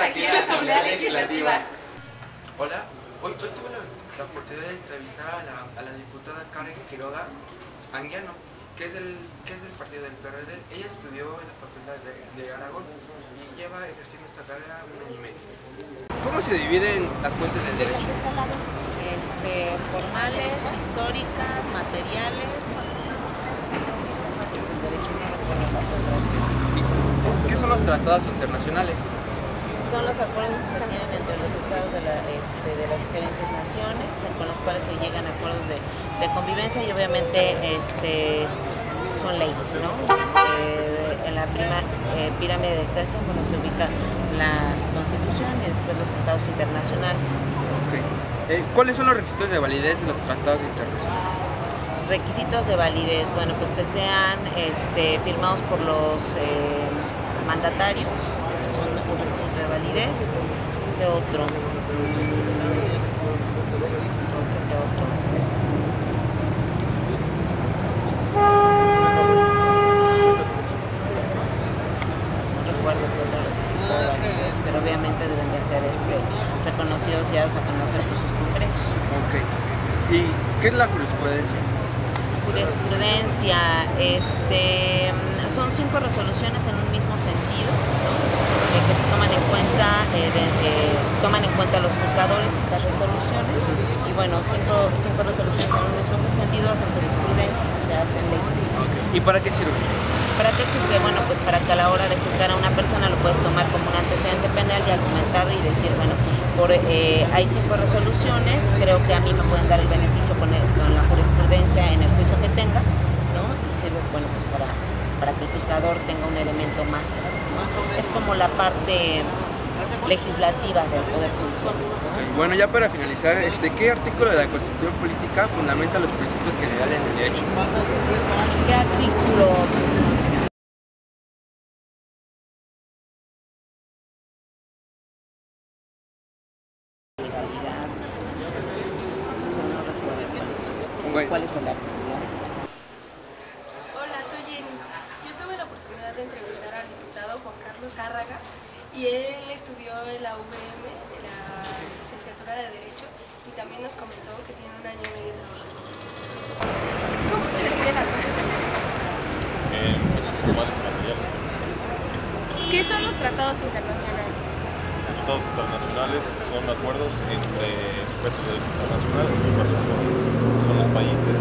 aquí en la Asamblea Legislativa. Hola, hoy tuve la oportunidad de entrevistar a la diputada Karen Quiroga Anguiano, que es del partido del PRD. Ella estudió en la Facultad de Aragón y lleva ejerciendo esta carrera un año y medio. ¿Cómo se dividen las fuentes del derecho? Formales, históricas, materiales. Son 5 fuentes del derecho, no recuerdo las otras. ¿Qué son los tratados internacionales? Son los acuerdos que se tienen entre los estados de las diferentes naciones, con los cuales se llegan a acuerdos de convivencia y obviamente son ley, ¿no? En la pirámide de Kelsen, se ubica la Constitución y después los tratados internacionales. Okay. ¿Cuáles son los requisitos de validez de los tratados internacionales? Requisitos de validez, bueno, pues que sean firmados por los mandatarios, ese es un requisito de validez. ¿Qué otro? ¿Qué otro? No recuerdo qué otro requisito de validez, pero obviamente deben de ser reconocidos y dados a conocer por sus congresos. Ok. ¿Y qué es la jurisprudencia? Jurisprudencia, son 5 resoluciones en un mismo sentido, ¿no? Que se toman en cuenta los juzgadores estas resoluciones y bueno, 5 resoluciones en un mismo sentido hacen jurisprudencia, se hacen ley. Okay. ¿Y para qué sirve? ¿Para qué sirve? Bueno, pues para que a la hora de juzgar a una persona lo puedes tomar como un antecedente penal y argumentar y decir, bueno, hay 5 resoluciones, creo que a mí me pueden dar el beneficio con la jurisprudencia en el juicio que tenga, ¿no? Y sirve, bueno, pues para que el juzgador tenga un elemento más, ¿no? Es como la parte legislativa del Poder Judicial, ¿no? Okay. Bueno, ya para finalizar, ¿qué artículo de la Constitución Política fundamenta los principios generales del derecho? ¿Qué artículo? ¿Cuál es el artículo? Hola, soy Jenny. Yo tuve la oportunidad de entrevistar al diputado Juan Carlos Zárraga y él estudió en la UVM, en la licenciatura de Derecho, y también nos comentó que tiene un año y medio trabajando. ¿Cómo se define la fuentes del derecho? Formales y materiales. ¿Qué son los tratados internacionales? Los tratados internacionales son acuerdos entre sujetos de derecho internacional, en este caso son los países,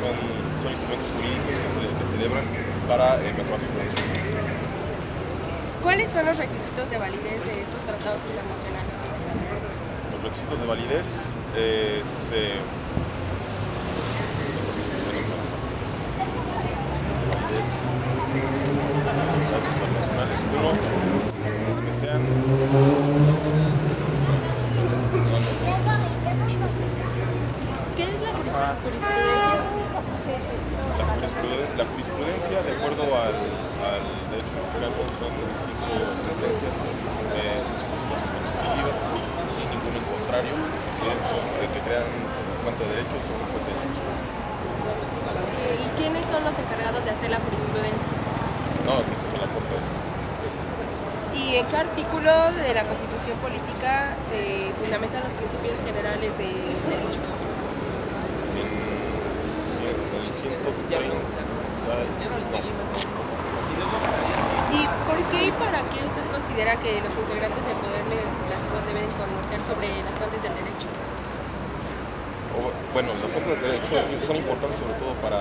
son instrumentos jurídicos que se celebran para mejor información. ¿Cuáles son los requisitos de validez de estos tratados internacionales? Los requisitos de validez es tratados internacionales. Uno, que sean ¿Qué es la jurisprudencia? La jurisprudencia, de acuerdo al derecho mexicano, son 5 sentencias suscritas sin ningún contrario, que crean fuente de derecho sobre fuente de derecho. ¿Y quiénes son los encargados de hacer la jurisprudencia? No, eso es la Corte. ¿Y en qué artículo de la Constitución Política se fundamentan los principios generales de derecho? En el 130. ¿Y por qué y para qué usted considera que los integrantes del Poder Legislativo deben conocer sobre las fuentes del derecho? Bueno, las fuentes del derecho son importantes sobre todo para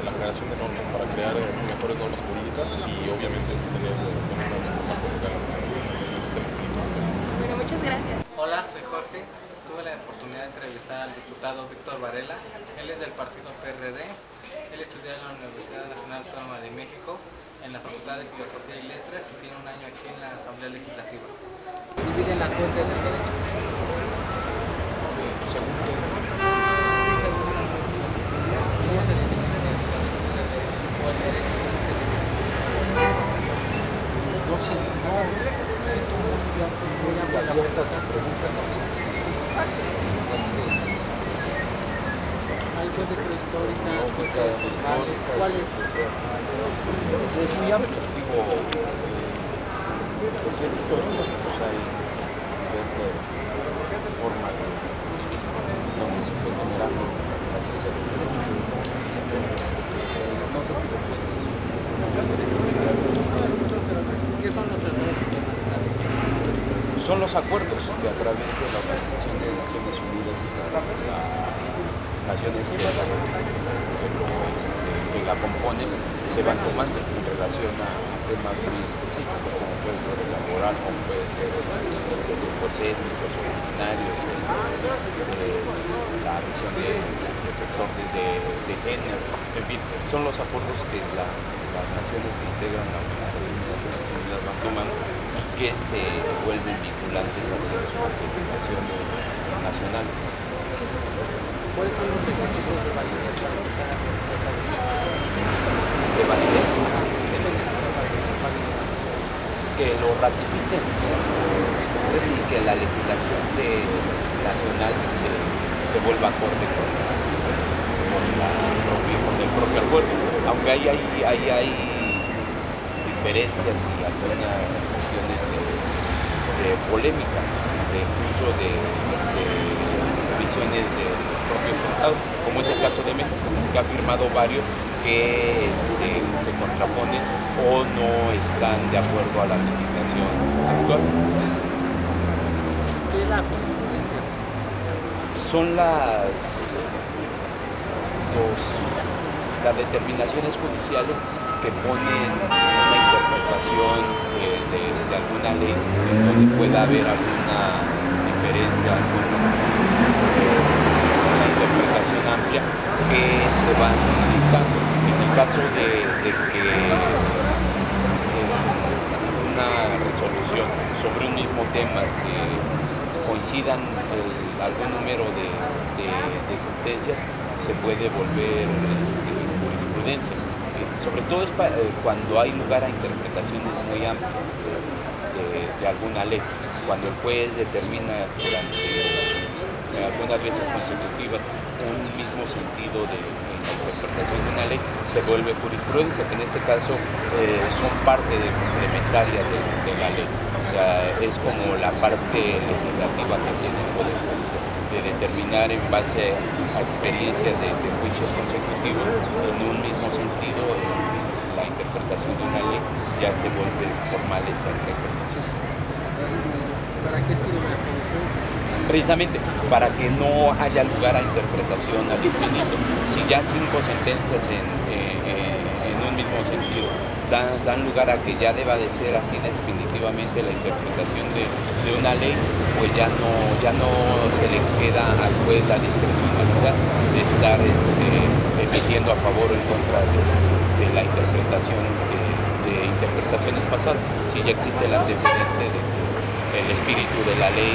la generación de normas, para crear mejores normas jurídicas y obviamente tener una marco legal en el sistema jurídico. Bueno, muchas gracias. Hola, soy Jorge. Tuve la oportunidad de entrevistar al diputado Víctor Varela. Él es del partido PRD. Él estudió en la Universidad Nacional Autónoma de México, en la Facultad de Filosofía y Letras, y tiene un año aquí en la Asamblea Legislativa. ¿Dividen las fuentes del derecho? Segundo. Sí, según la Constitución. ¿Cómo se define el derecho? ¿O el derecho cómo se define? No, siento muy abierta tu pregunta, no sé. Hay fuentes prehistóricas, fuentes formales, ¿cuáles? Es muy amplio, digo, ser histórico, pues hay diversas formas donde se fue generando la ciencia del derecho. No sé si lo puedes explicar. ¿Qué son los tratados internacionales? Son los acuerdos que a través de la Organización de Naciones Unidas y las naciones que la componen se van tomando en relación a temas muy específicos, como puede ser el laboral, como puede ser de grupos étnicos o originarios, la visión del sector de género, en fin, son los acuerdos que las naciones que integran la Organización de Naciones Unidas van tomando y que se vuelven vinculantes hacia su legislación nacional. ¿Cuáles son los requisitos de validez para que se haga ¿De validez? ¿Qué se necesita para que sea válido? Que lo ratifiquen y que la legislación nacional se vuelva acorde con el propio acuerdo, aunque ahí hay diferencias y algunas cuestiones de polémica, incluso de visiones de propios tratados, como es el caso de México, que ha firmado varios que se contraponen o no están de acuerdo a la legislación actual. ¿Qué es la jurisprudencia? Son las determinaciones judiciales que ponen una interpretación de alguna ley en donde pueda haber alguna diferencia, una interpretación amplia que se van dictando. En el caso de que una resolución sobre un mismo tema coincidan algún número de sentencias, se puede volver jurisprudencia. Sobre todo es cuando hay lugar a interpretaciones muy amplias de alguna ley. Cuando el juez determina durante algunas veces consecutivas un mismo sentido de la interpretación de una ley, se vuelve jurisprudencia, que en este caso son parte complementaria de la ley. O sea, es como la parte legislativa que tiene el Poder Judicial, de determinar en base a experiencias de juicios consecutivos en un mismo sentido la interpretación de una ley, ya se vuelve formal esa interpretación. ¿Para qué sirve la jurisprudencia? Precisamente para que no haya lugar a interpretación al infinito. Si ya 5 sentencias en un mismo sentido dan lugar a que ya deba de ser así definitivamente la interpretación de una ley, pues ya no se le queda al juez la discrecionalidad de estar emitiendo a favor o en contra de la interpretación de interpretaciones pasadas. Si ya existe el antecedente del espíritu de la ley,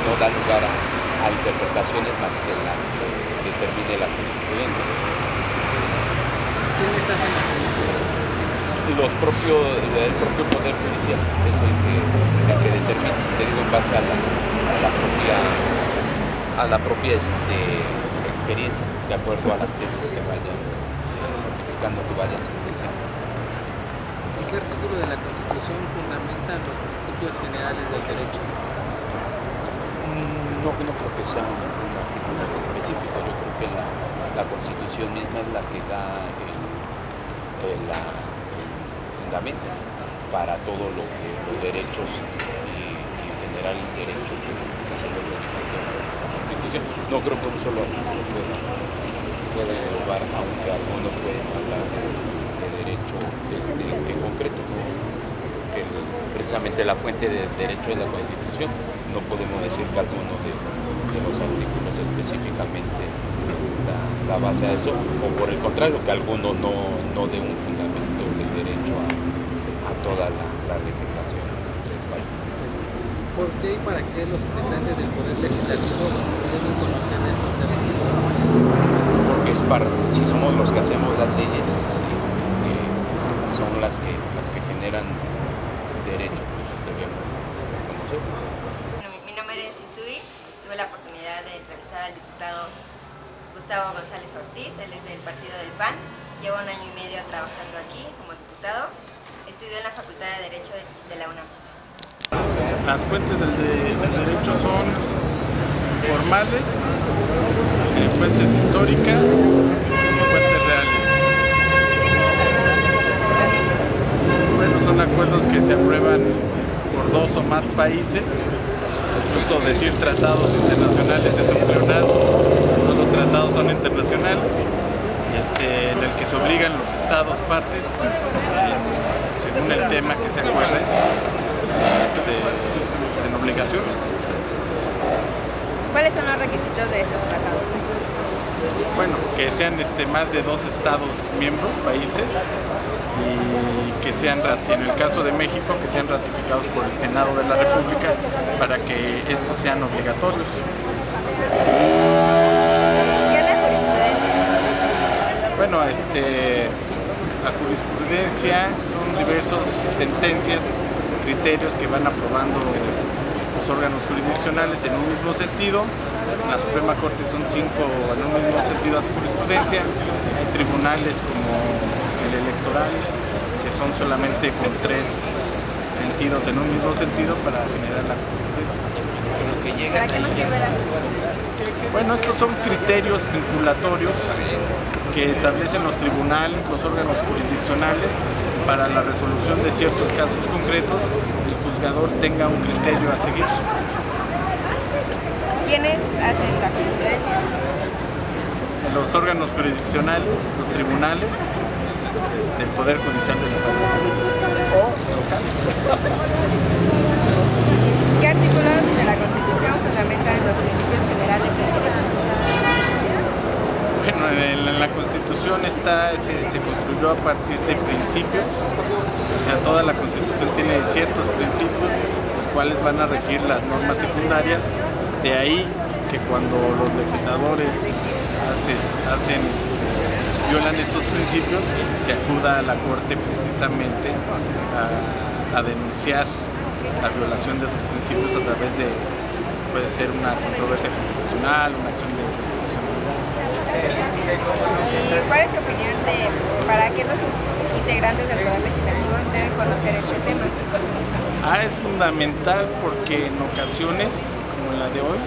no da lugar a interpretaciones más que la que determine la jurisprudencia. ¿Quiénes hacen la jurisprudencia? El propio Poder Judicial es el que determina, te digo, en base a la propia experiencia, de acuerdo a las tesis que vayan notificando, que vayan sentenciando. ¿En qué artículo de la Constitución fundamentan los principios generales del derecho? No creo que sea un artículo específico. Yo creo que la Constitución misma es la que da el fundamento para todo los derechos y en general el derecho que se le origen de la Constitución. No creo que un solo artículo pueda englobar, aunque algunos pueden hablar de derecho en concreto, que precisamente la fuente del derecho es la Constitución. No podemos decir que alguno de los artículos específicamente da base a eso, o por el contrario, que alguno no dé un fundamento de derecho a toda la legislación del país. ¿Por qué y para qué los integrantes del Poder Legislativo deben conocer de estos derechos? Porque si somos los que hacemos las leyes, son las que generan derechos, pues debemos conocer. Bueno, mi nombre es Isui, tuve la oportunidad de entrevistar al diputado Gustavo González Ortiz, él es del partido del PAN, lleva 1 año y medio trabajando aquí como diputado. Estudió en la Facultad de Derecho de la UNAM. Las fuentes del derecho son formales, fuentes históricas y fuentes reales. Bueno, son acuerdos que se aprueban por 2 o más países. Incluso decir tratados internacionales es un pleonasmo, todos los tratados son internacionales, en el que se obligan los estados partes, según el tema que se acuerde, en obligaciones. ¿Cuáles son los requisitos de estos tratados? Bueno, que sean más de 2 estados miembros, países, y que sean, en el caso de México, que sean ratificados por el Senado de la República para que estos sean obligatorios. ¿Qué es la jurisprudencia? Bueno, la jurisprudencia son diversas sentencias, criterios que van aprobando los órganos jurisdiccionales en un mismo sentido. En la Suprema Corte son 5 en un mismo sentido hace jurisprudencia. Hay tribunales como el electoral, que son solamente con 3 sentidos en un mismo sentido para generar la jurisprudencia. ¿Para qué nos sirve la jurisprudencia? Bueno, estos son criterios vinculatorios que establecen los tribunales, los órganos jurisdiccionales, para la resolución de ciertos casos concretos, el juzgador tenga un criterio a seguir. ¿Quiénes hacen la jurisprudencia? Los órganos jurisdiccionales, los tribunales, el Poder Judicial de la Federación o locales. ¿Qué artículos de la Constitución fundamentan los principios generales del derecho? Bueno, en la Constitución se construyó a partir de principios, o sea, toda la Constitución tiene ciertos principios, los cuales van a regir las normas secundarias. De ahí que cuando los legisladores violan estos principios, se acuda a la Corte precisamente a denunciar la violación de esos principios a través de, puede ser una controversia constitucional, una acción de constitucionalidad. ¿Y cuál es su opinión de para qué los integrantes del Poder Legislativo deben conocer este tema? Es fundamental porque en ocasiones, como la de hoy,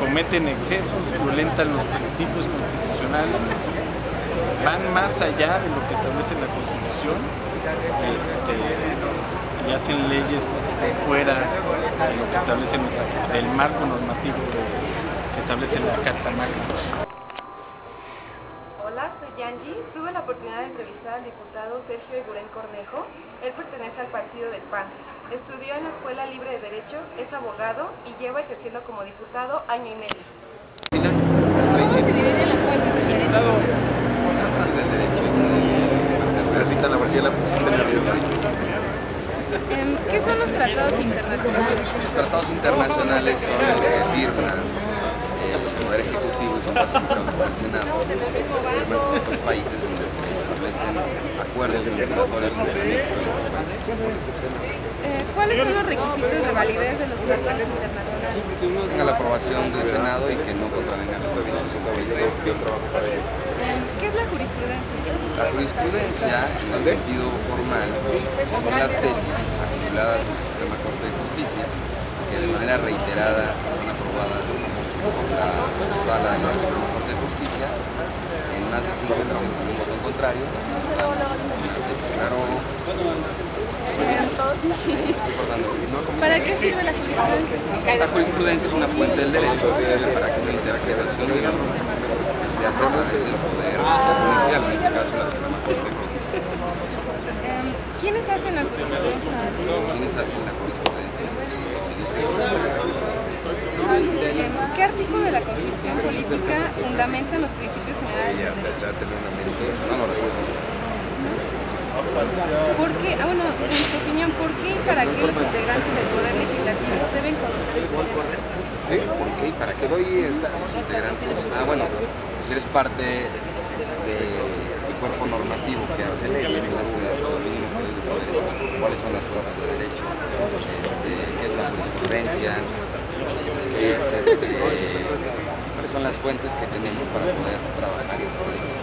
cometen excesos, violentan los principios constitucionales, van más allá de lo que establece la Constitución y hacen leyes fuera de lo que establece del marco normativo que establece la Carta Magna. Hola, soy Yanji. Tuve la oportunidad de entrevistar al diputado Sergio Iguren Cornejo. Él pertenece al partido del PAN. Estudió en la Escuela Libre de Derecho, es abogado y lleva ejerciendo como diputado año y medio. ¿Cómo se dividen las fuentes del derecho? Las fuentes del derecho ¿Qué son los tratados internacionales? Los tratados internacionales son los que firman el Poder Ejecutivo y son ratificados por el Senado. Se firman con otros países donde se establecen acuerdos vinculatorios entre México y otros países. ¿Cuáles son los requisitos de validez de los tratados internacionales? Que tenga la aprobación del Senado y que no contravengan los Constitución. ¿Qué es la jurisprudencia? La jurisprudencia, en el sentido formal, son las tesis acumuladas en la Suprema Corte de Justicia que de manera reiterada son aprobadas por la Sala de la Suprema Corte de Justicia en más de 5 ocasiones en un voto en contrario. ¿Para qué sirve la jurisprudencia? La jurisprudencia es una fuente del derecho, sirve para hacer una interpretación de normas que se hace a través del Poder Judicial, en este caso la Suprema Corte de Justicia. ¿Quiénes hacen la jurisprudencia? ¿Quiénes hacen la jurisprudencia? ¿Qué artículo de la Constitución Política fundamentan los principios generales del derecho? No lo recuerdo. ¿Por qué? Bueno, en tu opinión, ¿por qué y para qué los integrantes del Poder Legislativo deben conocer el tema? ¿Sí? ¿Por qué y para qué los integrantes? Bueno, si eres parte del cuerpo normativo que hace leyes en la ciudad, lo mínimo que debes saber es cuáles son las fuentes de derecho, qué es la jurisprudencia, cuáles son las fuentes que tenemos para poder trabajar y hacer leyes.